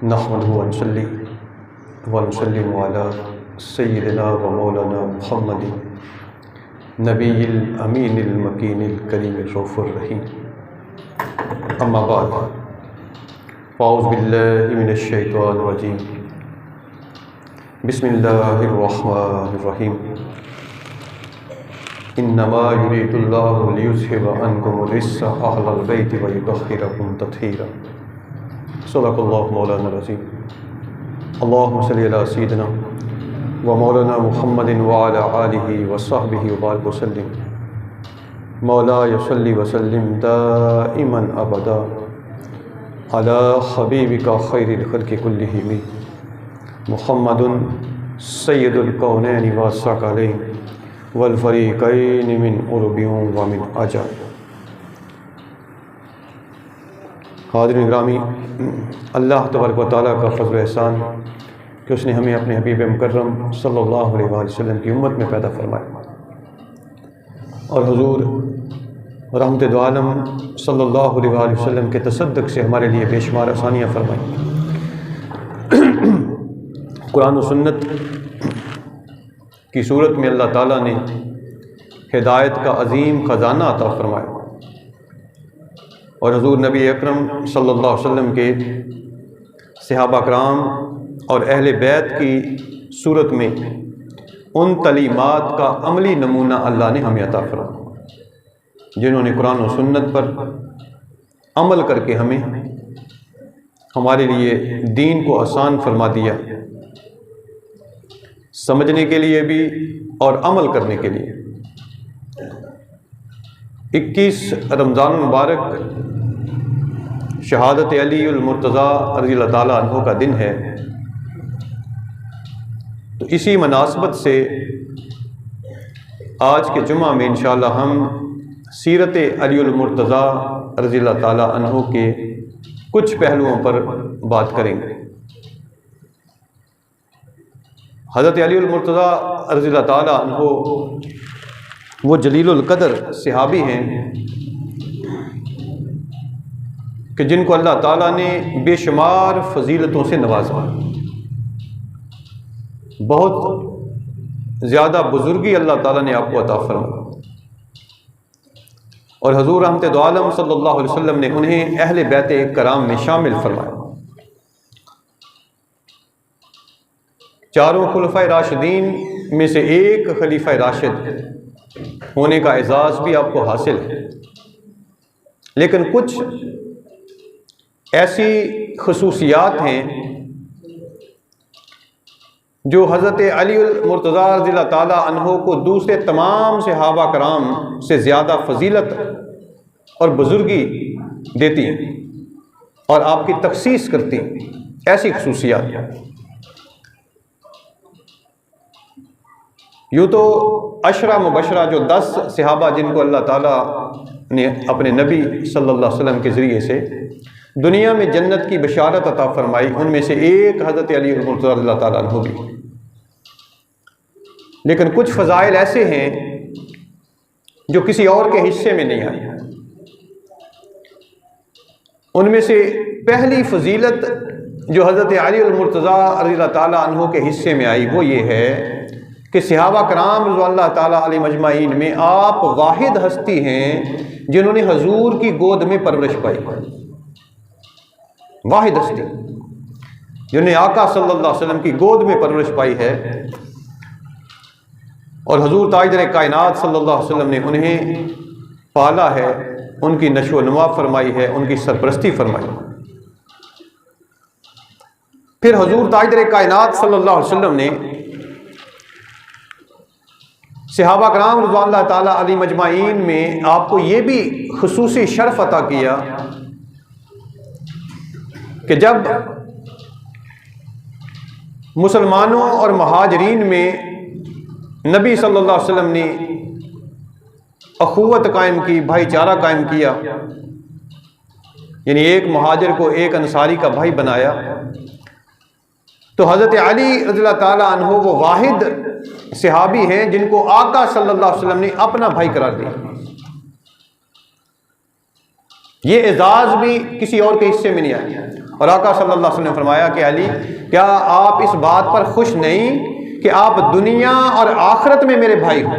नहमदुहु व नसल्ली व नुसल्लिमु अला सय्यिदिना व मौलाना मुहम्मदिन नबील अमीनिल मकीनिल करीमिर रऊफ़ुर रहीम। अम्मा बाद फ़अऊज़ु बिल्लाहि मिनश शैतानिर रजीम। बिस्मिल्लाहिर रहमानिर रहीम। इन्नमा युरीदुल्लाहु लियुज़हिबा अन्कुमुर रिज्सा अहलल बैति व युतह्हिरकुम तत्हीरा। सदक़ल्लाहु मौलाना अज़ीम। अल्लाहुम्मा सल्लि अला सय्यिदिना व मौलाना मुहम्मदिन व अला आलिहि व सहबिहि व बारिक वसल्लिम। मौलाया सल्लि व सल्लिम दाइमन अबदा अला हबीबिका खैरिल खल्क़ि कुल्लिहिम मुहम्मदुन सय्यदुल कौनैनि व सकलैन वल फ़रीक़ैनि मिन उरबिन व मिन अजम। हाज़िरीन गिरामी, अल्लाह तबारक व तआला का फ़ज़्ल व एहसान कि उसने हमें अपने हबीब मुकर्रम सल्लल्लाहु अलैहि वसल्लम की उम्मत में पैदा फरमाया और हुज़ूर रहमत दो आलम सल्लल्लाहु अलैहि वसल्लम के तसद्दुक़ से हमारे लिए बेशुमार आसानियाँ फरमाई। कुरान और सुन्नत की सूरत में अल्लाह ताला ने हिदायत का अज़ीम ख़जाना अता फरमाया और हुज़ूर नबी अकरम सल्लल्लाहु अलैहि वसल्लम के सहाबा कराम और अहले बैत की सूरत में उन तलीमात का अमली नमूना अल्लाह ने हमें अता फरमाया जिन्होंने कुरान और सुन्नत पर अमल करके हमें हमारे लिए दीन को आसान फरमा दिया, समझने के लिए भी और अमल करने के लिए। 21 रमज़ान मुबारक शहादत अलीउल मुर्तज़ा रज़ियल्लाहु ताला अन्हु का दिन है, तो इसी मुनासबत से आज के जुमा में इंशाअल्लाह हम सीरत अलीउल मुर्तज़ा रज़ियल्लाहु ताला अन्हु के कुछ पहलुओं पर बात करेंगे। हज़रत अलीउल मुर्तज़ा रज़ियल्लाहु ताला अन्हु वो जलीलुल कदर सहाबी हैं कि जिनको अल्लाह ताला ने बेशुमार फजीलतों से नवाजा, बहुत ज़्यादा बुजुर्गी अल्लाह ताला ने आपको अता फरमाई और हुज़ूर रहमत दो आलम सल्लल्लाहु अलैहि वसल्लम ने उन्हें अहले बैत कराम में शामिल फरमाया। चारों खुलफाए राशिदीन में से एक खलीफा राशिद होने का एजाज़ भी आपको हासिल है, लेकिन कुछ ऐसी खुसूसियात हैं जो हज़रत अलीउल मुर्तज़ा रज़ियल्लाहु ताला अन्हु को दूसरे तमाम सहाबा कराम से ज़्यादा फजीलत और बुजुर्गी देती और आपकी तख़सीस करती, ऐसी खुसूसियात। यूँ तो अशरा मुबशरा जो 10 सहाबा जिनको अल्लाह ताला ने अपने नबी सल्लल्लाहु अलैहि वसल्लम के ज़रिए से दुनिया में जन्नत की बशारत अता फरमाई, उनमें से एक हज़रत अली मुर्तज़ा रज़ियल्लाहु ताला अन्हु भी। लेकिन कुछ फ़ज़ाइल ऐसे हैं जो किसी और के हिस्से में नहीं आए। उनमें से पहली फजीलत जो हज़रत अली मुर्तज़ा रज़ियल्लाहु ताला अन्हु के हिस्से में आई वो ये है कि सहाबा कराम रज़ियल्लाहु ताला अलैहिम अजमाइन में आप वाहिद हस्ती हैं जिन्होंने हजूर की गोद में परवरिश पाई। वाहिद हस्ती जिन्होंने आका सल्लल्लाहु अलैहि वसल्लम की गोद में परवरिश पाई है और हजूर ताजदार कायनात सल्लल्लाहु अलैहि वसल्लम ने उन्हें पाला है, उनकी नशो नुमा फरमाई है, उनकी सरपरस्ती फरमाई। फिर हजूर ताजदार कायनात सल्लल्लाहु अलैहि वसल्लम ने सहाबा कराम रज़ियल्लाहु ताला अलैहिम अजमाइन में आपको ये भी खुसूसी शर्फ अता किया कि जब मुसलमानों और महाजरीन में नबी सल्लल्लाहु अलैहि वसल्लम ने अखुवत कायम की, भाईचारा कायम किया, यानी एक महाजिर को एक अंसारी का भाई बनाया, तो हज़रत अली रज़ियल्लाहु ताला अन्हु वो वाहिद सहाबी हैं जिनको आका सल्लल्लाहु अलैहि वसल्लम ने अपना भाई करार दिया। ये एजाज़ भी किसी और के हिस्से में नहीं आया। और आका सल्लल्लाहु अलैहि वसल्लम ने फरमाया कि अली, क्या आप इस बात पर खुश नहीं कि आप दुनिया और आखिरत में मेरे भाई हो?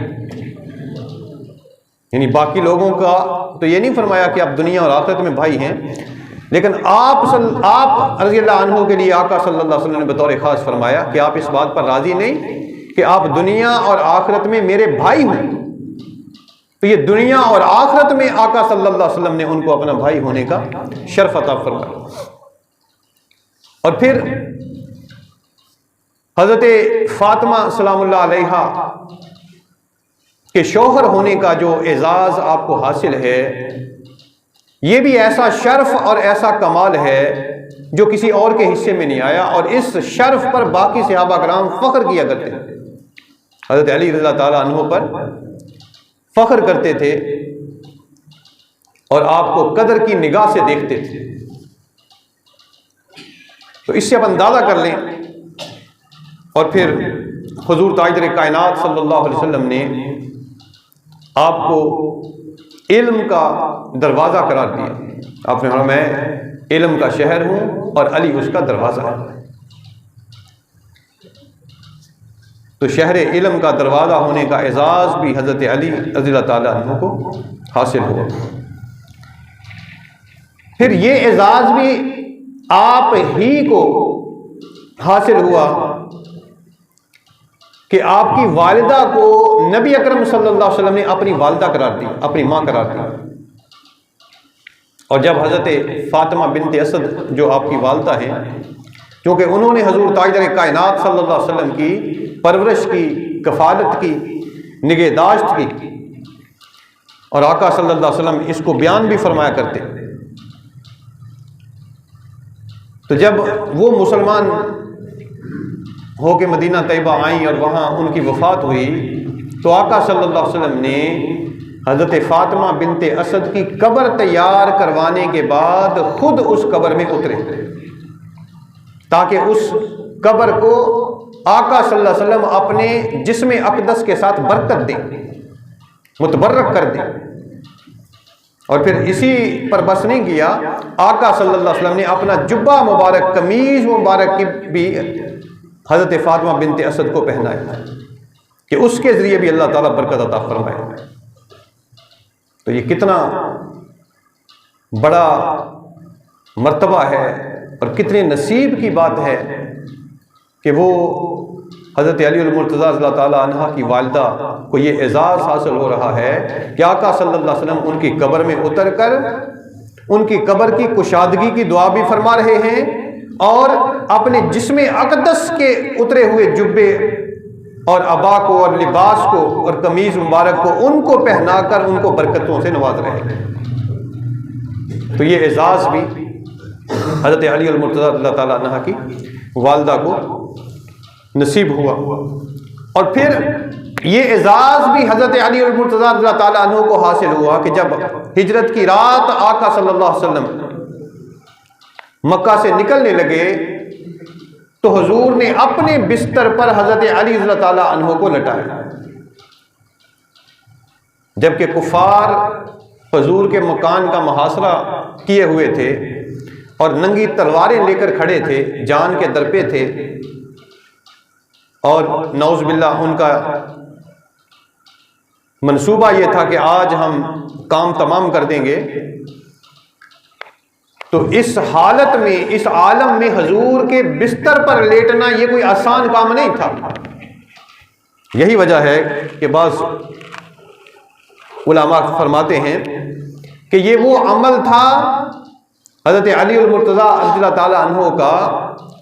यानी बाकी लोगों का तो ये नहीं फरमाया कि आप दुनिया और आखिरत में भाई हैं, लेकिन आप रज़ी अल्लाह अन्हु के लिए आका सल्लल्लाहु अलैहि वसल्लम ने बतौर खास फरमाया कि आप इस बात पर राजी नहीं कि आप दुनिया और आखिरत में मेरे भाई हो। तो ये दुनिया और आखिरत में आका सल्लल्लाहु अलैहि वसल्लम ने उनको अपना भाई होने का शर्फ अता फरमाया। और फिर हज़रत फातिमा सलामुल्लाह अलैहा के शौहर होने का जो एजाज़ आपको हासिल है, ये भी ऐसा शर्फ और ऐसा कमाल है जो किसी और के हिस्से में नहीं आया। और इस शर्फ पर बाकी सहाबा कराम फख्र किया करते थे, हज़रत अली रज़ियल्लाहु ताला अन्हु पर फख्र करते थे और आपको कदर की निगाह से देखते थे। तो इससे आप अंदाज़ा कर लें। और फिर हुज़ूर ताजदार कायनात सल्लल्लाहु अलैहि वसल्लम ने आपको इल्म का दरवाज़ा करार दिया। आपने कहा मैं इल्म का शहर हूँ और अली उसका दरवाज़ा है। तो शहर इल्म का दरवाज़ा होने का एजाज़ भी हज़रत अली रज़ियल्लाहु ताला अन्हु को हासिल हुआ। फिर ये एजाज़ भी आप ही को हासिल हुआ कि आपकी वालिदा को नबी अकरम सल्लल्लाहु अलैहि वसल्लम ने अपनी वालिदा करार दी, अपनी माँ करार दी। और जब हज़रत फातिमा बिन्त असद जो आपकी वालिदा हैं, क्योंकि उन्होंने हजूर ताजदार कायनात सल्लल्लाहु अलैहि वसल्लम की परवरिश की, कफ़ालत की, निगहदाश्त की, और आका सल्लल्लाहु अलैहि वसल्लम इसको बयान भी फरमाया करते। तो जब वो मुसलमान हो के मदीना तैयबा आई और वहाँ उनकी वफ़ात हुई, तो आका सल्लल्लाहु अलैहि वसल्लम ने हज़रत फ़ातिमा बिन्ते असद की कब्र तैयार करवाने के बाद खुद उस कब्र में उतरे, ताकि उस कब्र को आका सल्लल्लाहु अलैहि वसल्लम अपने जिस्म अक़दस के साथ बरकत दें, मुतबर्रक कर दें। और फिर इसी पर बस नहीं किया, आका सल्लल्लाहु अलैहि वसल्लम ने अपना जुब्बा मुबारक, कमीज़ मुबारक की भी हज़रत फ़ातिमा बिन्ते असद को पहनाया कि उसके ज़रिए भी अल्लाह ताला बरकत अता फरमाए। तो ये कितना बड़ा मर्तबा है और कितने नसीब की बात है कि वो हज़रत अली मुर्तज़ा रज़ियल्लाहु ताला अन्हा की वालिदा को ये एजाज़ हासिल हो रहा है कि आका सल्लल्लाहु अलैहि वसल्लम उनकी कब्र में उतर कर उनकी कब्र की कुशादगी की दुआ भी फरमा रहे हैं और अपने जिस्म अक़दस के उतरे हुए जुब्बे और अबा को और लिबास को और कमीज़ मुबारक को उनको पहनाकर उनको बरकतों से नवाज रहे हैं। तो ये एजाज़ भी हज़रत अली मुर्तज़ा रज़ियल्लाहु ताला अन्हा की वालिदा को नसीब हुआ। और फिर ये एजाज़ भी हज़रत अली मुर्तज़ा रज़ियल्लाहु ताला अन्हु को हासिल हुआ कि जब हिजरत की रात आका सल्लल्लाहु अलैहि वसल्लम मक्का से निकलने लगे तो हुजूर ने अपने बिस्तर पर हज़रत अली रज़ियल्लाहु ताला अन्हु को लटाया, जबकि कुफ़ार हुजूर के मकान का मुहासरा किए हुए थे और नंगी तलवारें लेकर खड़े थे, जान के दर पे थे, और नौज़ बिल्लाह उनका मंसूबा ये था कि आज हम काम तमाम कर देंगे। तो इस हालत में, इस आलम में हजूर के बिस्तर पर लेटना ये कोई आसान काम नहीं था। यही वजह है कि बाज़ उलमा फरमाते हैं कि ये वो अमल था हज़रत अली मुर्तज़ा रज़ियल्लाहु ताला अन्हु का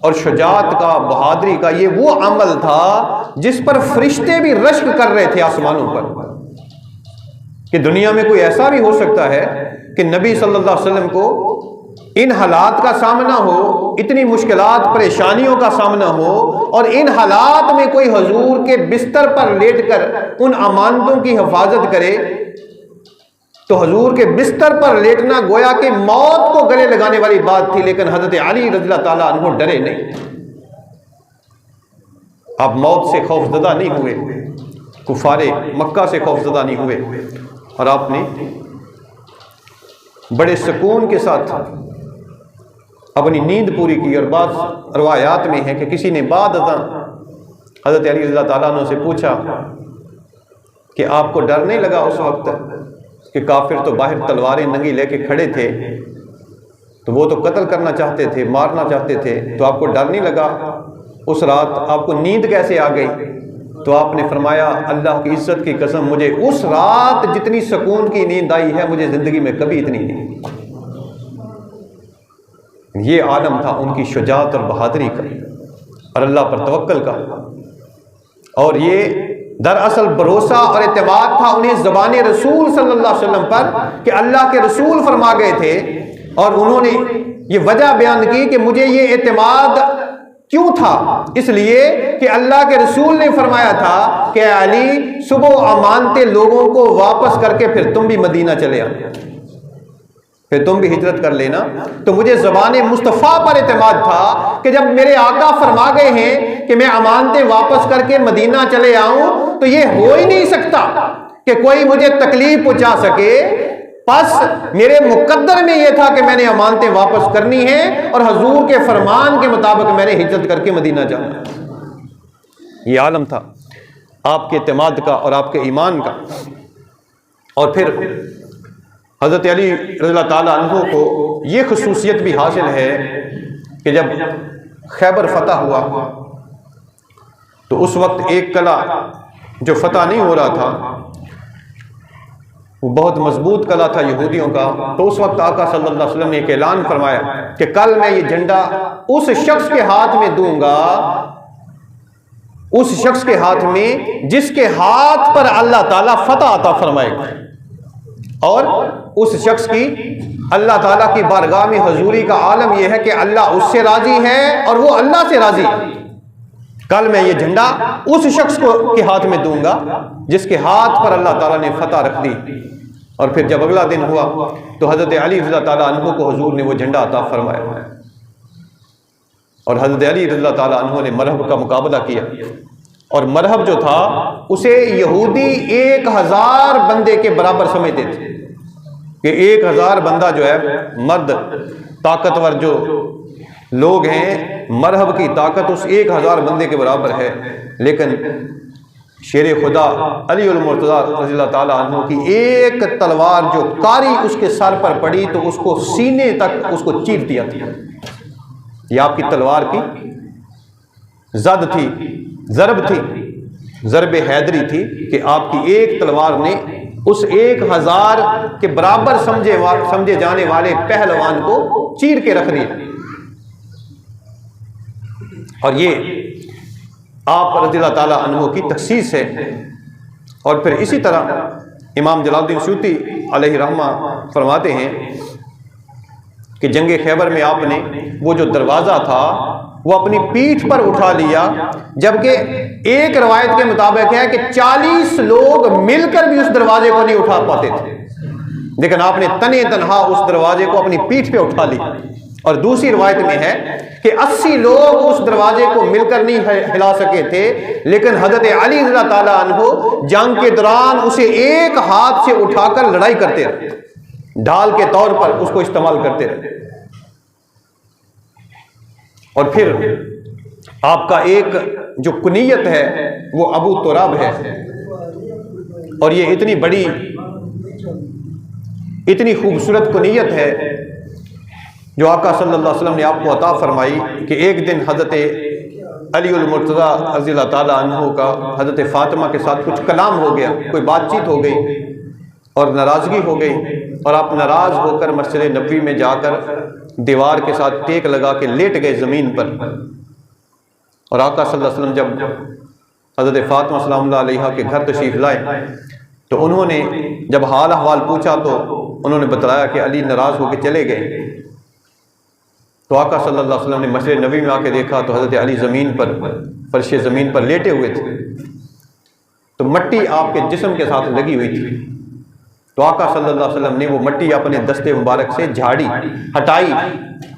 और शुजाअत का, बहादुरी का, ये वो अमल था जिस पर फरिश्ते भी रश्क कर रहे थे आसमानों पर कि दुनिया में कोई ऐसा भी हो सकता है कि नबी सल्लल्लाहु अलैहि वसल्लम को इन हालात का सामना हो, इतनी मुश्किलात परेशानियों का सामना हो, और इन हालात में कोई हुजूर के बिस्तर पर लेटकर उन अमानतों की हिफाजत करे। तो हुजूर के बिस्तर पर लेटना गोया कि मौत को गले लगाने वाली बात थी, लेकिन हज़रत अली रज़ियल्लाहु ताला अन्हु डरे नहीं। आप मौत से खौफज़दा नहीं हुए, कुफारे मक्का से खौफज़दा नहीं हुए, और आपने बड़े सुकून के साथ अपनी नींद पूरी की। और बाद रवायात में है कि किसी ने बाद हज़रत अली रज़ी अल्लाह ताला अन्हु से पूछा कि आपको डर नहीं लगा उस वक्त कि काफिर तो बाहर तलवारें नंगी लेके खड़े थे, तो वो तो कत्ल करना चाहते थे, मारना चाहते थे, तो आपको डर नहीं लगा? उस रात आपको नींद कैसे आ गई? तो आपने फरमाया, अल्लाह की इज्जत की कसम, मुझे उस रात जितनी सुकून की नींद आई है मुझे ज़िंदगी में कभी इतनी नहीं। ये आलम था उनकी शुजाअत और बहादुरी का और अल्लाह पर तवक्कल का। और ये दरअसल भरोसा और एतमाद था उन्हें ज़बान रसूल सल्लल्लाहु अलैहि वसल्लम पर कि अल्लाह के रसूल फरमा गए थे, और उन्होंने ये वजह बयान की कि मुझे ये एतमाद क्यों था, इसलिए कि अल्लाह के रसूल ने फरमाया था कि अली सुबह अमानते लोगों को वापस करके फिर तुम भी मदीना चले आना, फिर तुम भी हिजरत कर लेना। तो मुझे ज़बान मुस्तफ़ा पर एतमाद था कि जब मेरे आका फरमा गए हैं कि मैं अमानतें वापस करके मदीना चले आऊं, तो ये हो ही नहीं सकता कि कोई मुझे तकलीफ पहुंचा सके। बस मेरे मुकद्दर में यह था कि मैंने अमानतें वापस करनी है और हजूर के फरमान के मुताबिक मैंने हिजरत करके मदीना जाना। ये आलम था आपके एतमाद का और आपके ईमान का। और फिर हज़रत अली रज़ियल्लाहु ताला अन्हु को ये खुसूसियत भी हासिल है कि जब खैबर फतह हुआ तो उस वक्त एक कला जो फतह नहीं हो रहा था वो बहुत मजबूत कला था यहूदियों का। तो उस वक्त आका सल्लल्लाहु अलैहि वसल्लम ने एक ऐलान फरमाया कि कल मैं ये झंडा उस शख्स के हाथ में दूंगा, उस शख्स के हाथ में जिसके हाथ पर अल्लाह ताला फतह अता फरमाएगा, और उस शख्स की अल्लाह ताला की बारगाह में हजूरी का आलम यह है कि अल्लाह उससे राजी है और वो अल्लाह से राजी है। कल मैं ये झंडा उस शख्स को के हाथ में दूंगा जिसके हाथ पर अल्लाह ताला ने फतह रख दी। और फिर जब अगला दिन हुआ तो हज़रत अली रज़ी अल्लाह ताला अन्हु को हुजूर ने वो झंडा अता फरमाया, और हज़रत अली रज़ी अल्लाह ताला अन्हु ने मरहब का मुकाबला किया। और मरहब जो था उसे यहूदी 1000 बंदे के बराबर समझते थे कि 1000 बंदा जो है, मर्द ताकतवर जो लोग हैं, मरहब की ताकत उस 1000 बंदे के बराबर है। लेकिन शेर खुदा अली उल मुर्तज़ा रज़ी अल्लाह ताला अन्हु की एक तलवार जो कारी उसके सर पर पड़ी तो उसको सीने तक उसको चीर दिया था। यह आपकी तलवार की जद थी, ज़रब थी, ज़रब हैदरी थी कि आपकी एक तलवार ने उस 1000 के बराबर समझे जाने वाले पहलवान को चीर के रख दिया। और ये आप रज़ियल्लाहु ताला अन्हु की तखसीस है। और फिर इसी तरह इमाम जलालुद्दीन सूती अलैहि रहमा फरमाते हैं कि जंग खैबर में आपने वो जो दरवाज़ा था वो अपनी पीठ पर उठा लिया, जबकि एक रवायत के मुताबिक है कि 40 लोग मिलकर भी उस दरवाजे को नहीं उठा पाते थे, लेकिन आपने तने तनहा उस दरवाजे को अपनी पीठ पे उठा लिया। और दूसरी रवायत में है कि 80 लोग उस दरवाजे को मिलकर नहीं हिला सके थे, लेकिन हज़रत अली रज़ियल्लाहु ताला अन्हु जंग के दौरान उसे एक हाथ से उठाकर लड़ाई करते रहे, ढाल के तौर पर उसको इस्तेमाल करते रहे। और फिर आपका एक जो कुनियत है वो अबू तुराब है, और ये इतनी बड़ी, इतनी खूबसूरत कुनियत है जो आका सल्लल्लाहु अलैहि वसल्लम ने आपको अता फरमाई कि एक दिन हज़रत अली उल मुर्तज़ा रज़ी अल्लाह ताला अन्हु का हज़रत फ़ातिमा के साथ कुछ कलाम हो गया, कोई बातचीत हो गई और नाराज़गी हो गई, और आप नाराज़ होकर मस्जिद नबवी में जाकर दीवार के साथ टेक लगा के लेट गए ज़मीन पर। और आका सल्लल्लाहु अलैहि वसल्लम जब हज़रत फ़ातिमा सलामुल्लाह अलैहा के घर तशरीफ़ लाए तो उन्होंने जब हाल अहवाल पूछा तो उन्होंने बताया कि अली नाराज़ होकर चले गए। तो आका सल्लल्लाहु अलैहि वसल्लम ने मस्जिद नबी में आके देखा तो हज़रत अली ज़मीन पर, फर्श ज़मीन पर लेटे हुए थे, तो मट्टी आपके जिस्म के साथ लगी हुई थी। तो आका सल्लल्लाहु अलैहि वसल्लम ने वो मट्टी अपने दस्ते मुबारक से झाड़ी, हटाई,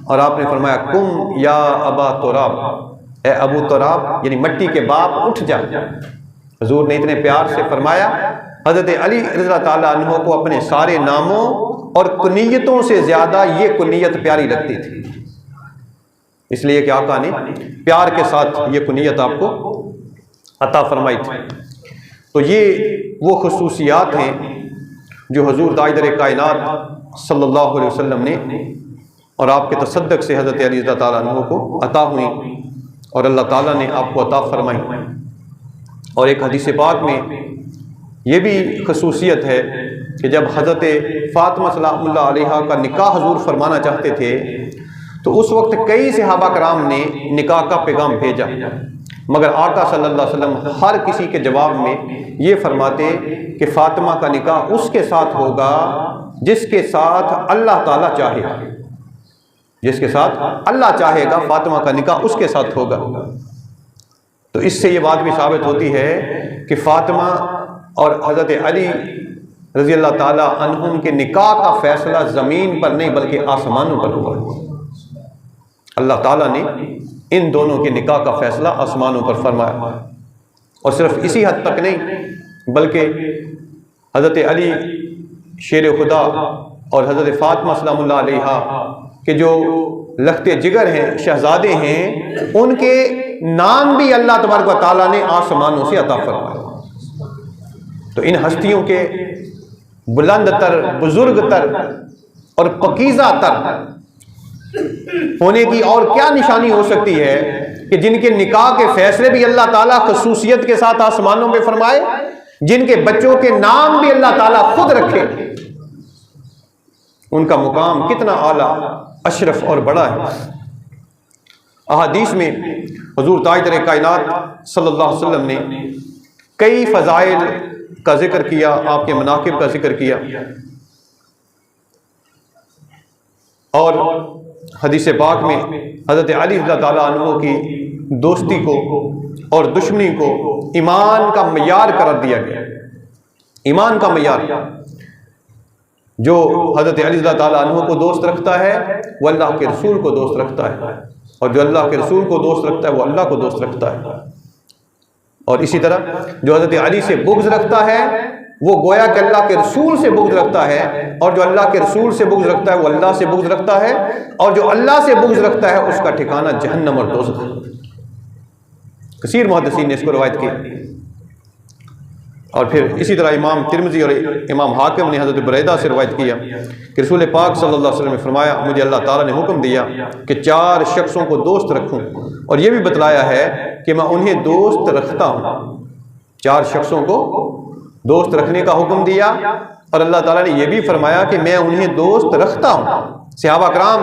और आपने फरमाया कुम या अबा तुराब, ए अबू तुराब, यानी मट्टी के बाप उठ जा। हुजूर ने इतने प्यार से फरमाया हज़रत अली रज़ियल्लाहु ताला अन्हु को अपने सारे नामों और कुनीयतों से ज़्यादा ये कुनीयत प्यारी लगती थी, इसलिए कि आका ने प्यार के साथ ये कुनीयत आपको अता फरमाई थी। तो ये वो खुसूसियात हैं जो हुज़ूर ताजदार कायनात सल्लल्लाहु अलैहि वसल्लम ने और आपके तसद्दुक़ से हज़रत अली रज़ियल्लाहु ताला अन्हु को अता हुई और अल्लाह ताला ने आपको अता फरमाई। और एक हदीस पाक में ये भी खसूसियत है कि जब हज़रत फ़ातिमा सलामुल्लाह अलैहा का निकाह हुज़ूर फरमाना चाहते थे तो उस वक्त कई सहाबा कराम ने निकाह का पैगाम भेजा, मगर आका सल्लल्लाहु अलैहि वसल्लम हर किसी के जवाब में ये फरमाते कि फ़ातिमा का निकाह उसके साथ होगा जिसके साथ अल्लाह ताला चाहेगा, जिसके साथ अल्लाह चाहेगा फ़ातिमा का निकाह उसके साथ होगा। तो इससे ये बात भी साबित होती है कि फ़ातिमा और हज़रत अली रज़ी अल्लाह ताला अन्हुम के निकाह का फ़ैसला ज़मीन पर नहीं बल्कि आसमानों पर हुआ। अल्लाह ताला ने इन दोनों के निकाह का फ़ैसला आसमानों पर फरमाया। और सिर्फ इसी हद तक नहीं बल्कि हज़रत अली शेर खुदा और हज़रत फ़ातिमा सलामुल्लाह अलैहा के जो लखते जिगर हैं, शहज़ादे हैं, उनके नाम भी अल्लाह तबारक व तआला ने आसमानों से अता फरमाया। तो इन हस्तियों के बुलंद तर, बुजुर्ग तर और पकीज़ा तर होने की और क्या निशानी हो सकती है कि जिनके निकाह के फैसले भी अल्लाह ताला खसूसियत के साथ आसमानों में फरमाए, जिनके बच्चों के नाम भी अल्लाह ताला खुद रखे, उनका मुकाम कितना आला, अशरफ और बड़ा है। अहादीस में हुज़ूर ताजदार कायनात सल्लल्लाहु अलैहि वसल्लम ने कई फ़ज़ाइल का जिक्र किया, आपके मनाकिब का जिक्र किया। और हदीस पाक में हज़रत अली रज़ियल्लाहु ताला अन्हु की दोस्ती को और दुश्मनी को ईमान का मयार करार दिया गया। ईमान का मयार, जो हज़रत अली रज़ियल्लाहु ताला अन्हु को दोस्त रखता है वो अल्लाह के रसूल को दोस्त रखता है, और जो अल्लाह के रसूल को दोस्त रखता है वो अल्लाह को दोस्त रखता है। और इसी तरह जो हज़रत अली से बुग़्ज़ रखता है वो गोया कि अल्लाह के रसूल से बुग़्ज़ रखता है, और जो अल्लाह के रसूल से बुग़्ज़ रखता है वो अल्लाह से बुग़्ज़ रखता है, और जो अल्लाह से बुग़्ज़ रखता है उसका ठिकाना जहन्नम और दोज़ख। कसीर मुहद्दिसीन ने इसको रवायत की। और फिर इसी तरह इमाम तिरमिज़ी और इमाम हाकिम ने हज़रत बुरैदा से रवायत किया कि रसूल पाक सल्लल्लाहु अलैहि वसल्लम ने फरमाया, मुझे अल्लाह ताला ने हुक्म दिया कि 4 शख्सों को दोस्त रखूं, और ये भी बतलाया है कि मैं उन्हें दोस्त रखता हूँ। 4 शख्सों को दोस्त रखने का हुक्म दिया, और अल्लाह ताला ने यह भी फरमाया कि मैं उन्हें दोस्त रखता हूँ। सहाबा कराम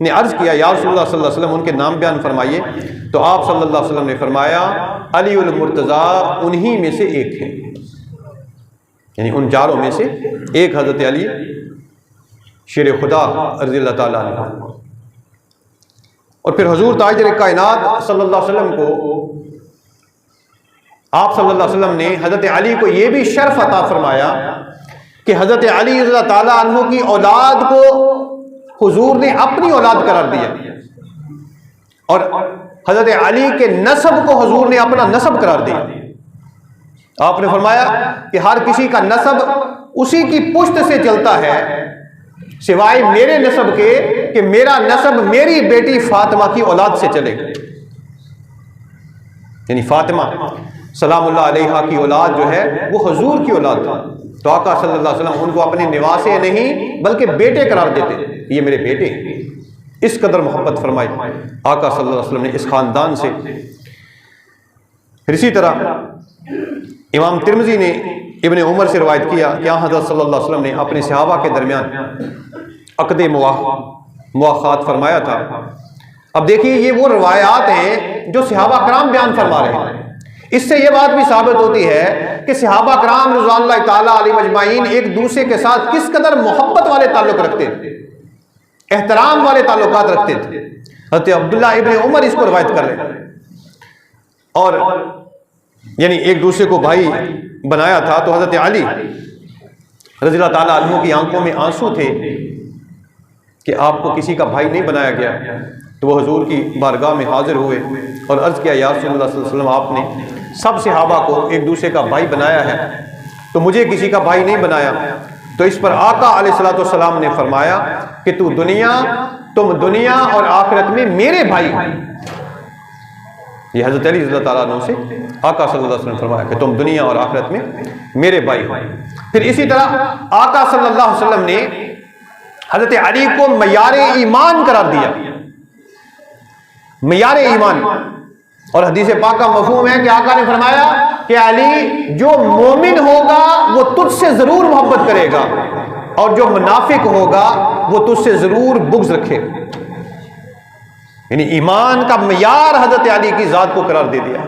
ने अर्ज़ किया, या रसूलुल्लाह सल्लल्लाहु अलैहि वसल्लम उनके नाम बयान फरमाइए। तो आप सल्लल्लाहु अलैहि वसल्लम ने फरमाया, अली उल मुर्तज़ा उन्हीं में से एक है, यानी उन 4 में से एक हज़रत अली शेर खुदा रज़ियल्लाहु ताला अन्हु। और फिर हुज़ूर ताजदार कायनात सल्लल्लाहु अलैहि वसल्लम को आप सल्लल्लाहु अलैहि वसल्लम ने हज़रत अली को यह भी शर्फ अता फरमाया कि हज़रत अली रज़ियल्लाहु ताला अन्हु की औलाद को हुज़ूर ने अपनी औलाद करार दिया, और हज़रत अली के नसब को हुज़ूर ने अपना नसब करार दिया। आपने फरमाया कि हर किसी का नसब उसी की पुश्त से चलता है सिवाय मेरे नसब के, कि मेरा नसब मेरी बेटी फातिमा की औलाद से चलेगा। यानी फातिमा सलामुल्लाह अलैहा की औलाद जो है वो हुजूर की औलाद था। तो आका सल्लल्लाहु अलैहि वसल्लम उनको अपने निवासे नहीं बल्कि बेटे करार देते, ये मेरे बेटे, इस कदर मोहब्बत फरमाई आका सल्लल्लाहु अलैहि वसल्लम ने इस खानदान से। फिर इसी तरह इमाम तिरमिज़ी ने इब्ने उमर से रवायत किया कि हज़रत सल्लल्लाहु अलैहि वसल्लम ने अपने सहाबा के दरमियान अक़द मुआख़ात फरमाया था। अब देखिए ये वो रवायात हैं जो सहाबा कराम बयान फरमा रहे हैं। इससे ये बात भी साबित होती है कि सहाबा कराम रिज़वानुल्लाह ताला अलैहिम अजमाइन एक दूसरे के साथ किस कदर मोहब्बत वाले ताल्लुक रखते थे, एहतराम वाले ताल्लुकात रखते थे। हज़रत अब्दुल्लाह इब्ने उमर इसको रवायत कर रहे हैं, और यानी एक दूसरे को भाई बनाया था। तो हज़रत अली रज़ियल्लाहु ताला अन्हु की आंखों में आंसू थे कि आपको किसी का भाई नहीं बनाया गया। तो वह हुजूर की बारगाह में हाजिर हुए और अर्ज़ किया, या रसूलुल्लाह सल्लल्लाहु अलैहि वसल्लम आपने सब सहाबा को एक दूसरे का भाई बनाया है। तो तो मुझे किसी का भाई नहीं बनाया। तो इस पर आका अलैहिस्सलाम ने फरमाया कि तुम दुनिया और आखिरत में मेरे भाई हो। ये हज़रत अली रज़ियल्लाहु ताला अन्हु से आका सल्लल्लाहु अलैहि वसल्लम ने फरमाया कि तुम दुनिया और आखिरत में मेरे भाई हो। फिर इसी तरह आका सल्लल्लाहु अलैहि वसल्लम ने हज़रत अली को मयारे ईमान करार दिया, मयारे ईमान। और हदीस पाक का मफ़हूम है कि आका ने फरमाया कि अली, जो मोमिन होगा वो तुझसे जरूर मोहब्बत करेगा और जो मुनाफिक होगा वो तुझसे जरूर बुग़्ज़ रखेगा। यानी ईमान का मयार हज़रत अली की ज़ात को करार दे दिया।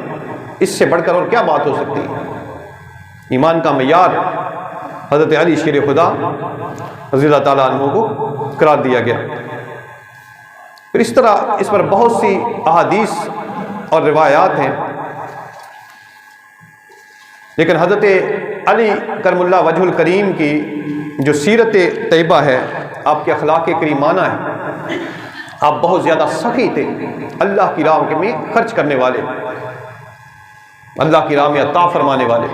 इससे बढ़कर और क्या बात हो सकती है। ईमान का मयार हज़रत अली शेर खुदा रज़ियल्लाहु ताला अन्हु को करार दिया गया। फिर इस तरह इस पर बहुत सी अहादीस और रिवायात हैं, लेकिन हज़रत अली करमुल्लाह वजहुल करीम की जो सीरत तैयबा है, आपके अखलाक करीमाना है, आप बहुत ज़्यादा सखी थे, अल्लाह की राह में खर्च करने वाले, अल्लाह की राह में अता फरमाने वाले।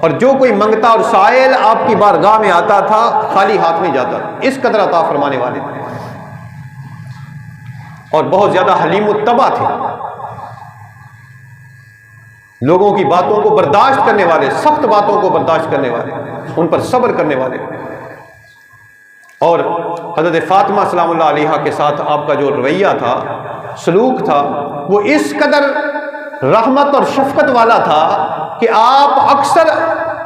और जो कोई मंगता और साइल आपकी बारगाह में आता था खाली हाथ में जाता, इस कदर अता फरमाने वाले और बहुत ज़्यादा हलीमुत्तबा थे, लोगों की बातों को बर्दाश्त करने वाले, सख्त बातों को बर्दाश्त करने वाले, उन पर सब्र करने वाले। और हज़रत फ़ातिमा सलामुल्लाह अलैहा के साथ आपका जो रवैया था, सलूक था, वो इस कदर रहमत और शफ़क़त वाला था कि आप अक्सर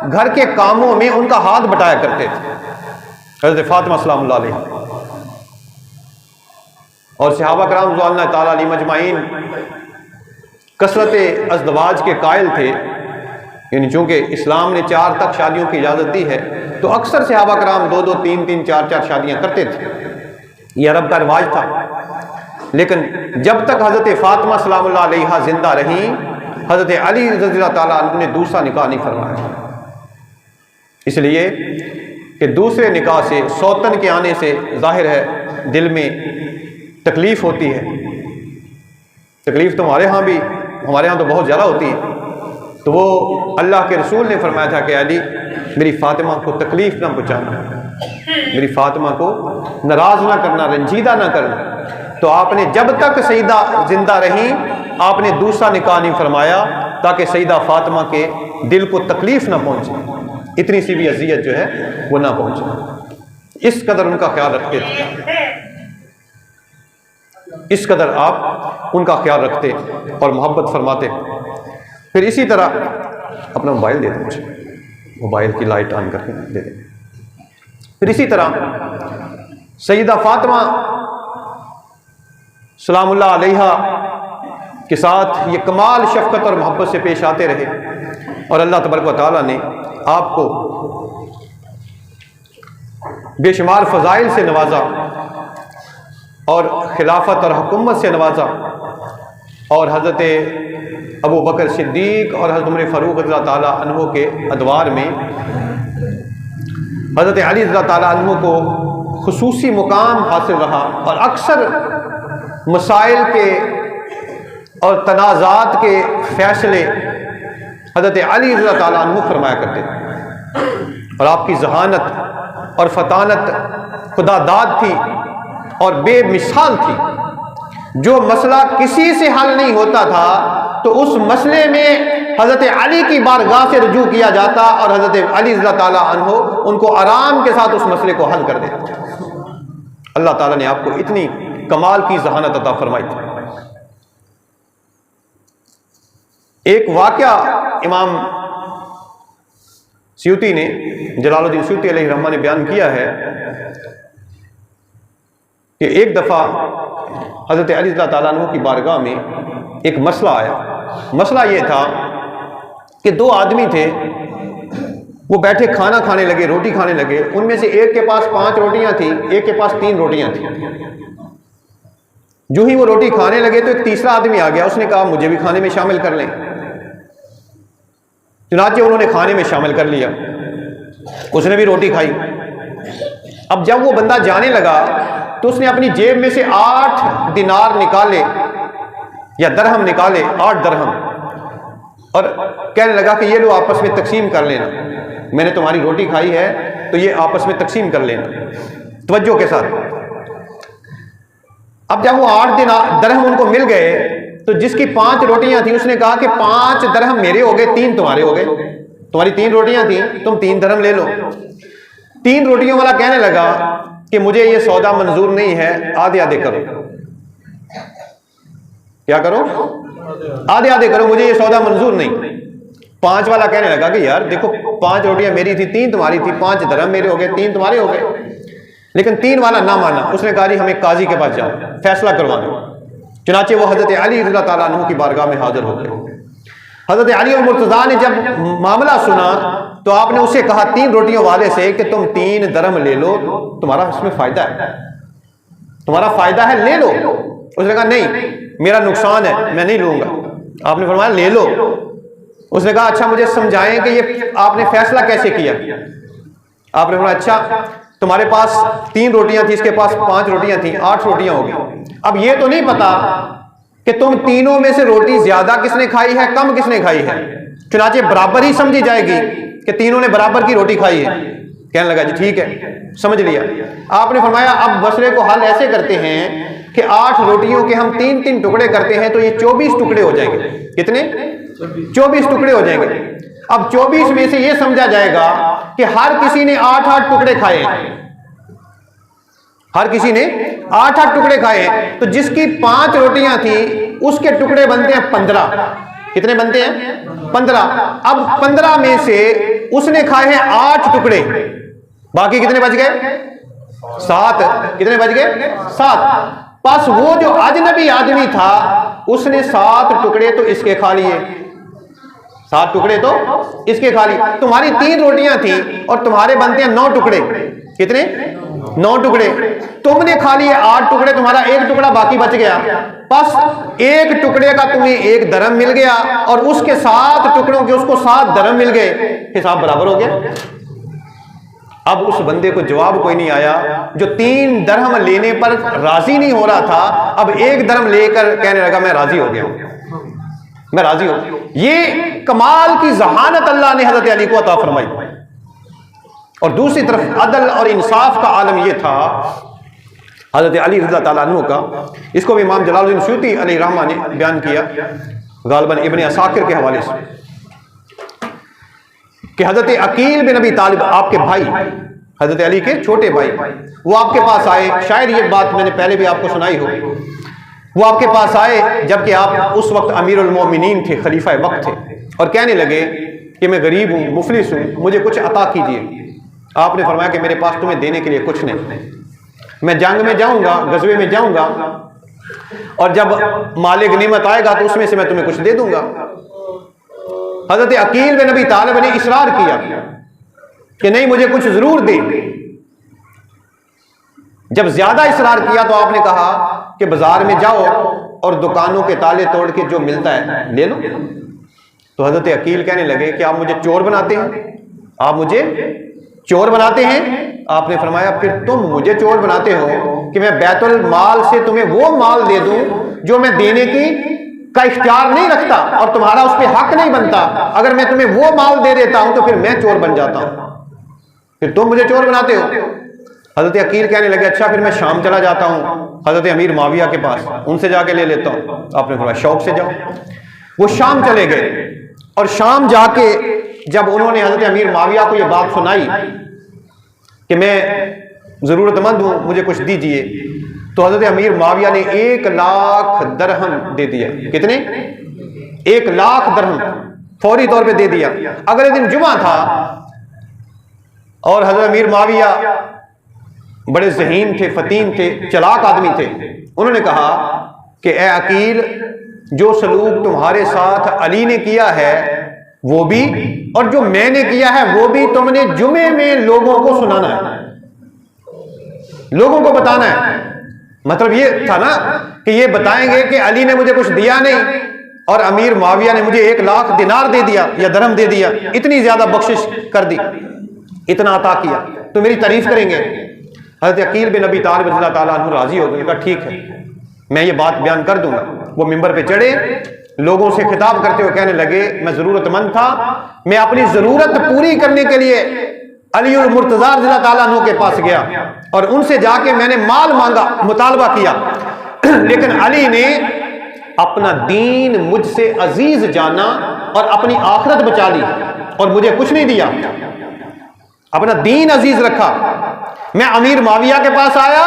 घर के कामों में उनका हाथ बटाया करते थे, हज़रत फ़ातिमा सलामुल्लाह अलैहा। और सहाबा कराम रज़ियल्लाहु ताला अलैहिम अजमाइन कसरत अज़दवाज के कायल थे, यानी चूँकि इस्लाम ने 4 तक शादियों की इजाज़त दी है, तो अक्सर सहाबा कराम 2-2, 3-3, 4-4 शादियाँ करते थे। यह अरब का रिवाज था। लेकिन जब तक हज़रत फ़ातिमा सलामुल्लाह अलैहा जिंदा रहीं, हज़रत अली रज़ियल्लाहु ताला अन्हु ने दूसरा निकाह नहीं फरमाया, इसलिए कि दूसरे निकाह से सौतन के आने से ज़ाहिर है दिल में तकलीफ़ होती है। तकलीफ़ तो हमारे यहाँ तो बहुत ज़्यादा होती है। तो वो अल्लाह के रसूल ने फरमाया था कि अली, मेरी फ़ातिमा को तकलीफ़ ना पहुँचाना, मेरी फ़ातिमा को नाराज़ ना करना, रंजीदा ना करना। तो आपने जब तक सईदा जिंदा रहीं, आपने दूसरा निकाह नहीं फरमाया ताकि सईदा फ़ातिमा के दिल को तकलीफ़ ना पहुँचे, इतनी सी भी अज़ियत जो है वो ना पहुँचे। इस कदर उनका ख्याल रखते थे, इस कदर आप उनका ख्याल रखते और मोहब्बत फरमाते। फिर इसी तरह अपना मोबाइल दे दें मुझे, मोबाइल की लाइट ऑन करके दे दें। फिर इसी तरह सईदा फ़ातिमा सलामुल्लाह अलैहा के साथ ये कमाल शफ़क़त और मोहब्बत से पेश आते रहे और अल्लाह तबारक व तआला ने आपको बेशुमार फ़ज़ाइल से नवाजा और खिलाफत और हुकूमत से नवाजा। और हज़रत अबू बकर सिद्दीक़ और हज़रत उमर फ़ारूक रज़ियल्लाहु ताला अन्हु के अदवार में हज़रत अली रज़ियल्लाहु ताला अन्हु को खुसूसी मुकाम हासिल रहा और अक्सर मसाइल के और तनाज़ात के फ़ैसले हज़रत अली रज़ियल्लाहु ताला अन्हु फरमाया करते और आपकी ज़हानत और फ़तानत खुदादाद थी और बेमिसाल थी। जो मसला किसी से हल नहीं होता था तो उस मसले में हज़रत अली की बारगाह से रुजू किया जाता और हज़रत अली रज़ियल्लाहु ताला अन्हु उनको आराम के साथ उस मसले को हल कर देते। अल्लाह ताला ने आपको इतनी कमाल की ज़हानत अता फरमाई थी। एक वाक़या इमाम स्यूती ने, जलालुद्दीन स्यूती अलैहि रहमा ने बयान किया है कि एक दफ़ा हज़रत अली रज़ियल्लाहु ताला अन्हु की बारगाह में एक मसला आया। मसला ये था कि 2 आदमी थे, वो बैठे खाना खाने लगे, रोटी खाने लगे। उनमें से एक के पास 5 रोटियां थी, एक के पास 3 रोटियां थी। जो ही वो रोटी खाने लगे तो एक तीसरा आदमी आ गया, उसने कहा मुझे भी खाने में शामिल कर लें। चुनांचे उन्होंने खाने में शामिल कर लिया, उसने भी रोटी खाई। अब जब वो बंदा जाने लगा तो उसने अपनी जेब में से 8 दिनार निकाले या दरहम निकाले, 8 दरहम, और कहने लगा कि ये लो आपस में तकसीम कर लेना, मैंने तुम्हारी रोटी खाई है तो ये आपस में तकसीम कर लेना। तवज्जो के साथ। अब जब वो 8 दरहम उनको मिल गए तो जिसकी 5 रोटियां थी उसने कहा कि 5 दरहम मेरे हो गए, 3 तुम्हारे हो गए। तुम्हारी 3 रोटियां थी, तुम 3 दरहम ले लो। 3 रोटियों वाला कहने लगा कि मुझे ये सौदा मंजूर नहीं है, आधे आधे करो। क्या करो? आधे आधे करो, मुझे ये सौदा मंजूर नहीं। 5 वाला कहने लगा कि यार देखो 5 रोटियां मेरी थी, 3 तुम्हारी थी, 5 दरहम मेरे हो गए, 3 तुम्हारे हो गए। लेकिन 3 वाला ना माना, उसने कहा जी हमें काजी के पास जाओ, फैसला करवा दो। चुनाचे वो हजरत अली रज़ी अल्लाह ताला अन्हु की बारगाह में हाजिर हो गए। हजरत अली और मुर्तज़ा ने जब मामला सुना तो आपने उससे कहा 3 रोटियों वाले से कि तुम 3 दरहम ले लो, तुम्हारा इसमें फायदा है, तुम्हारा फायदा है, ले लो। उसने कहा नहीं, मेरा नुकसान है, मैं नहीं लूंगा। आपने फरमाया ले लो। उसने कहा अच्छा मुझे समझाएं कि ये आपने फैसला कैसे किया। आपने फरमाया अच्छा तुम्हारे पास 3 रोटियां थी, इसके पास 5 रोटियां थी, 8 रोटियां हो गई। अब ये तो नहीं पता कि तुम तीनों में से रोटी ज्यादा किसने खाई है, कम किसने खाई है। चुनाचे बराबर ही समझी जाएगी कि तीनों ने बराबर की रोटी खाई है। कहने लगा जी ठीक है, समझ लिया। आपने फरमाया अब मसले को हल ऐसे करते हैं कि 8 रोटियों के हम 3-3 टुकड़े करते हैं तो ये 24 टुकड़े हो जाएंगे। कितने? 24 टुकड़े हो जाएंगे। अब 24 में से ये समझा जाएगा कि हर किसी ने 8-8 टुकड़े खाए हैं, हर किसी ने 8-8 टुकड़े खाए हैं। तो जिसकी 5 रोटियां थी उसके टुकड़े बनते हैं 15। कितने बनते हैं? 15। अब 15 में से उसने खाए हैं 8 टुकड़े, बाकी कितने बच गए? 7। कितने बच गए? 7। बस वो जो अजनबी आदमी था उसने 7 टुकड़े तो इसके खा लिए, 7 टुकड़े तो इसके खा लिए। तुम्हारी 3 रोटियां थी और तुम्हारे बनते हैं 9 टुकड़े। कितने? 9 टुकड़े। तुमने खा लिए 8 टुकड़े, तुम्हारा 1 टुकड़ा बाकी बच गया। बस 1 टुकड़े का तुम्हें 1 दरहम मिल गया और उसके 7 टुकड़ों के उसको 7 दरहम मिल गए, हिसाब बराबर हो गया। अब उस बंदे को जवाब कोई नहीं आया जो 3 दरहम लेने पर राजी नहीं हो रहा था, अब 1 दरहम लेकर कहने लगा मैं राजी हो गया, मैं राजी हो। ये कमाल की जहानत अल्लाह ने हजरत अली को अता फरमाई। और दूसरी तरफ अदल और इंसाफ का आलम यह था हजरत अली रज़ी अल्लाह अन्हु का। इसको भी इमाम जलालुद्दीन सूती अलैहि रहमा ने बयान किया गालिबन इब्न असाकिर के हवाले से कि हजरत अकील बिन अबी तालिब, आपके भाई, हजरत अली के छोटे भाई, वो आपके पास आए। शायद ये बात मैंने पहले भी आपको सुनाई हो। वो आपके पास आए जबकि आप उस वक्त अमीरुल मोमिनीन थे, खलीफा वक्त थे, और कहने लगे कि मैं गरीब हूँ, मुफलिस हूँ, मुझे कुछ अता कीजिए। आपने फरमाया कि मेरे पास तुम्हें देने के लिए कुछ नहीं, मैं जंग में जाऊंगा, गजवे में जाऊंगा, और जब माले गनीमत आएगा तो उसमें से मैं तुम्हें कुछ दे दूंगा। हजरत अकील बिन अबी तालिब ने इसरार किया कि नहीं, मुझे कुछ जरूर दे। जब ज्यादा इसरार किया तो आपने कहा कि बाजार में जाओ और दुकानों के ताले तोड़ के जो मिलता है ले लो। तो हजरत अकील कहने लगे कि आप मुझे चोर बनाते हैं, आप मुझे चोर बनाते हैं। आपने फरमाया फिर तुम मुझे चोर बनाते हो कि मैं बैतुल माल से तुम्हें वो माल दे दूं जो मैं देने की का इख्तियार नहीं रखता और तुम्हारा उस पर हक नहीं बनता। अगर मैं तुम्हें वो माल दे देता हूं तो फिर मैं चोर बन जाता हूं, फिर तुम मुझे चोर बनाते हो। हजरत अकील कहने लगे अच्छा फिर मैं शाम चला जाता हूं हजरत अमीर माविया के पास, उनसे जाके ले लेता हूं। आपने फरमाया शौक से जाओ। वो शाम चले गए और शाम जाके जब उन्होंने हजरत अमीर माविया को यह बात सुनाई कि मैं जरूरतमंद हूं, मुझे कुछ दीजिए, तो हजरत अमीर माविया ने 1 लाख दरहम दे दिया। कितने? 1 लाख दरहम फौरी तौर पे दे दिया। अगले दिन जुमा था और हजरत अमीर माविया बड़े ज़हीन थे, फतीन थे, चालाक आदमी थे। उन्होंने कहा कि ए अकील, जो सलूक तुम्हारे साथ अली ने किया है वो भी, और जो मैंने किया है वो भी, तुमने जुमे में लोगों को सुनाना है, लोगों को बताना है। मतलब ये था ना कि ये बताएंगे कि अली ने मुझे कुछ दिया नहीं और अमीर माविया ने मुझे 1 लाख दिनार दे दिया या दरहम दे दिया, इतनी ज्यादा बख्शिश कर दी, इतना अता किया, तो मेरी तारीफ करेंगे। हज़रत अकील बिन अबी तालिब रज़ियल्लाहु ताला अन्हु राजी हो गए, कहा ठीक है मैं ये बात बयान कर दूंगा। वो मिंबर पे चढ़े लोगों से खिताब करते हुए कहने लगे, मैं जरूरतमंद था, मैं अपनी जरूरत पूरी करने के लिए अलीउल मुर्तजा रज़ियल्लाहु ताला अन्हु के पास गया और उनसे जाके मैंने माल मांगा, मुतालबा किया। लेकिन अली ने अपना दीन मुझसे अजीज जाना और अपनी आखिरत बचा ली और मुझे कुछ नहीं दिया, अपना दीन अजीज रखा। मैं अमीर माविया के पास आया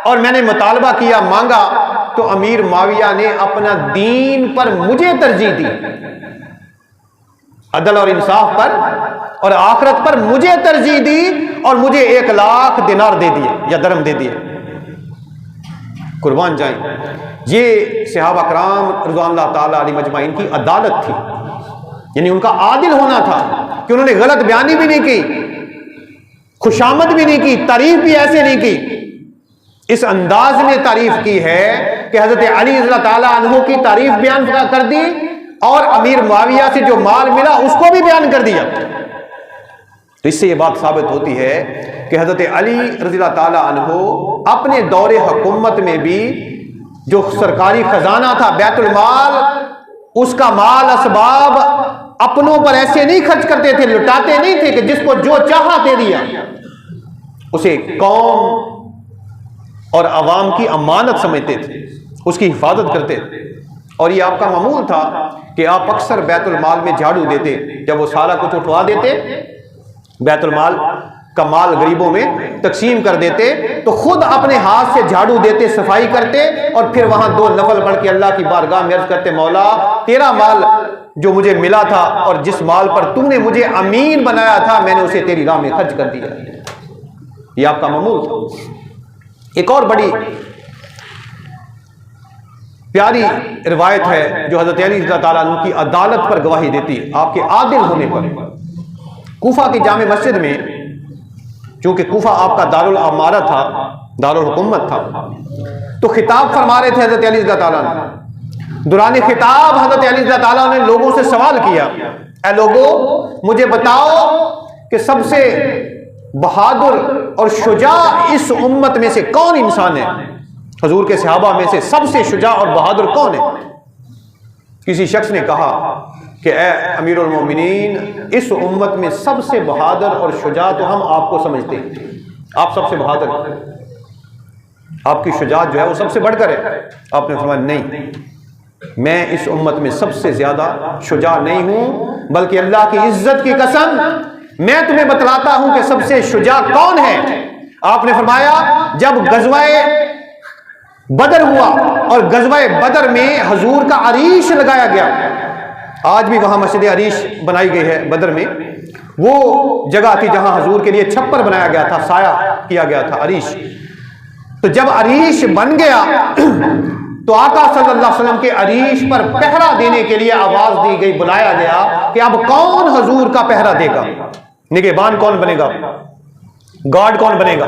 और मैंने मुतालबा किया, मांगा, तो अमीर माविया ने अपना दीन पर मुझे तरजीह दी, अदल और इंसाफ पर और आखिरत पर मुझे तरजीह दी और मुझे 1 लाख दिनार दे दिए या दरम दे दिए। कुर्बान जाएं। ये सहाबा कराम रज़ियल्लाहु ताला अलैहिम अजमाइन की अदालत थी, यानी उनका आदिल होना था कि उन्होंने गलत बयानी भी नहीं की, खुशामद भी नहीं की, तारीफ भी ऐसे नहीं की। इस अंदाज में तारीफ की है कि हजरत अली रज़ियल्लाहु ताला अन्हु की तारीफ बयान कर दी और अमीर मुआविया से जो माल मिला उसको भी बयान कर दिया। तो इससे यह बात साबित होती है कि हजरत अली रज़ियल्लाहु ताला अन्हु अपने दौरे हुकूमत में भी जो सरकारी खजाना था बैतुल माल, उसका माल असबाब अपनों पर ऐसे नहीं खर्च करते थे, लुटाते नहीं थे कि जिसको जो चाहा दे दिया। उसे कौम और अवाम की अमानत समझते थे, उसकी हिफाजत करते थे। और ये आपका मामूल था कि आप अक्सर बैतुल माल में झाड़ू देते, जब वो सारा कुछ उठवा देते, बैतुल माल का माल गरीबों में तकसीम कर देते, तो खुद अपने हाथ से झाड़ू देते, सफाई करते और फिर वहां 2 नफल पढ़ के अल्लाह की बारगाह में अर्ज करते, मौला तेरा माल जो मुझे मिला था और जिस माल पर तूने मुझे अमीन बनाया था, मैंने उसे तेरी राह में खर्च कर दिया। ये आपका मामूल था। एक और बड़ी प्यारी रिवायत है जो हजरत अली रज़ियल्लाहु ताला अन्हु की अदालत पर गवाही देती है, आपके आदिल होने पर। कूफा की जामे मस्जिद में, चूंकि कूफा आपका दारुल अमारा था, दारुल हुकूमत था, तो खिताब फरमा रहे थे हजरत अली रज़ियल्लाहु ताला अन्हु। दुरानी खिताब हजरत अली रज़ियल्लाहु ताला ने लोगों से सवाल किया, ऐ लोगों मुझे बताओ कि सबसे बहादुर और शुजा इस उम्मत में से कौन इंसान है? हजूर के सहाबा में से सबसे शुजा और बहादुर कौन है? किसी शख्स ने कहा कि ए अमीरुल मोमिनीन, इस उम्मत में सबसे बहादुर और शुजा तो हम आपको समझते हैं, आप सबसे बहादुर, आपकी शुजात जो है वो सबसे बढ़कर है। आपने फरमाया नहीं, मैं इस उम्मत में सबसे ज्यादा शुजा नहीं हूं, बल्कि अल्लाह की इज्जत की कसम मैं तुम्हें बतलाता हूं कि सबसे शुजा कौन है। आपने फरमाया जब गज़वाए बदर हुआ और गज़वाए बदर में हजूर का अरीश लगाया गया, आज भी वहां मस्जिद अरीश बनाई गई है बदर में, वो जगह थी जहां हजूर के लिए छप्पर बनाया गया था, साया किया गया था, अरीश। तो जब अरीश बन गया तो आका सल्लल्लाहु अलैहि वसल्लम के अरीश पर पहरा देने के लिए आवाज दी गई, बुलाया गया कि अब कौन हजूर का पहरा देगा, निगहबान कौन बनेगा, गार्ड कौन बनेगा।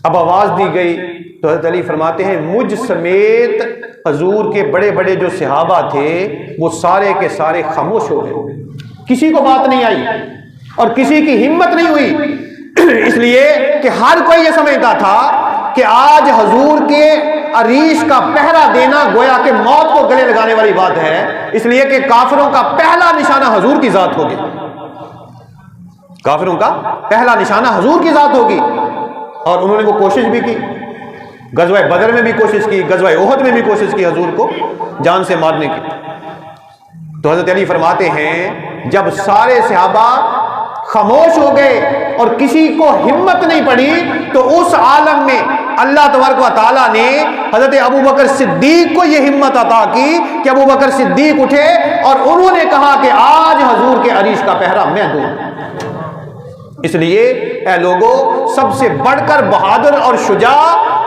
अब आवाज दी गई तो हज़रत अली फरमाते हैं मुझ समेत हजूर के बड़े बड़े जो सहाबा थे वो सारे के सारे खामोश हो गए, किसी को बात नहीं आई और किसी की हिम्मत नहीं हुई, इसलिए कि हर कोई ये समझता था कि आज हजूर के अरीश का पहरा देना गोया के मौत को गले लगाने वाली बात है, इसलिए कि काफिरों का पहला निशाना हजूर की जात होगी, काफिरों का पहला निशाना हजूर की जात होगी। और उन्होंने वो कोशिश भी की, गज़वाए बदर में भी कोशिश की, गज़वाए ओहद में भी कोशिश की हजूर को जान से मारने की। तो हज़रत अली फरमाते हैं जब सारे सहाबा खामोश हो गए और किसी को हिम्मत नहीं पड़ी, तो उस आलम में अल्लाह तबारक व तआला ने हज़रत अबू बकर सिद्दीक को यह हिम्मत अता की कि अबू बकर सिद्दीक उठे और उन्होंने कहा कि आज हजूर के अरीश का पहरा मैं दूं। इसलिए ऐ लोगों, सबसे बढ़कर बहादुर और शुजा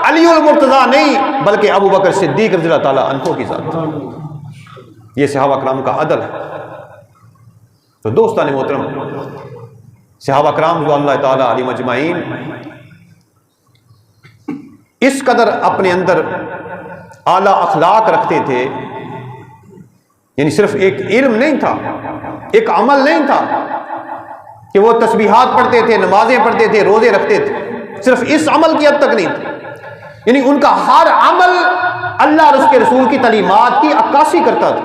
अलीउल मुर्तजा नहीं बल्कि अबू बकर सिद्दीक रज़ियल्लाहु ताला अन्हु की जात। ये सहाबा कराम का अदल है। तो दोस्तान मोहतरम, सहाबा कराम रज़ियल्लाहु ताला अलैहिम अजमाइन इस कदर अपने अंदर आला अखलाक रखते थे, यानी सिर्फ एक इल्म नहीं था, एक अमल नहीं था कि वो तस्बीहात पढ़ते थे, नमाजें पढ़ते थे, रोजे रखते थे, सिर्फ इस अमल की हद तक नहीं थी, यानी उनका हर अमल अल्लाह और उसके रसूल की तालीमात की अक्कासी करता था,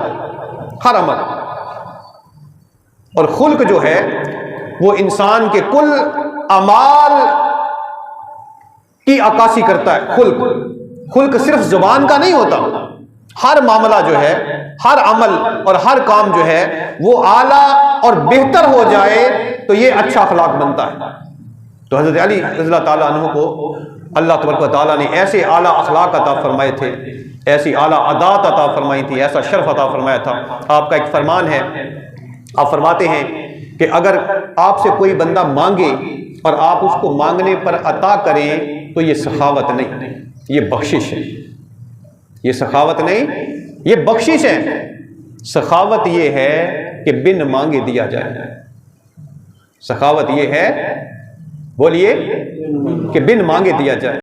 हर अमल। और खुल्क जो है वो इंसान के कुल अमाल की अक्कासी करता है। खुल्क सिर्फ जुबान का नहीं होता, हर मामला जो है, हर अमल और हर काम जो है वो आला और बेहतर हो जाए तो ये अच्छा अखलाक बनता है। तो हज़रत अली रज़ियल्लाहु ताला अन्हु को अल्लाह तबारक व तआला ने ऐसे आला अखलाक अता फरमाए थे, ऐसी आला अदात अता फरमाई थी, ऐसा शर्फ अता फरमाया था। आपका एक फरमान है, आप फरमाते हैं कि अगर आपसे कोई बंदा मांगे और आप उसको मांगने पर अता करें तो ये सखावत नहीं, ये बख्शिश है। ये सखावत नहीं, ये बख्शिश है। सखावत ये है कि बिन मांगे दिया जाए। सखावत ये है, बोलिए, कि बिन मांगे दिया जाए।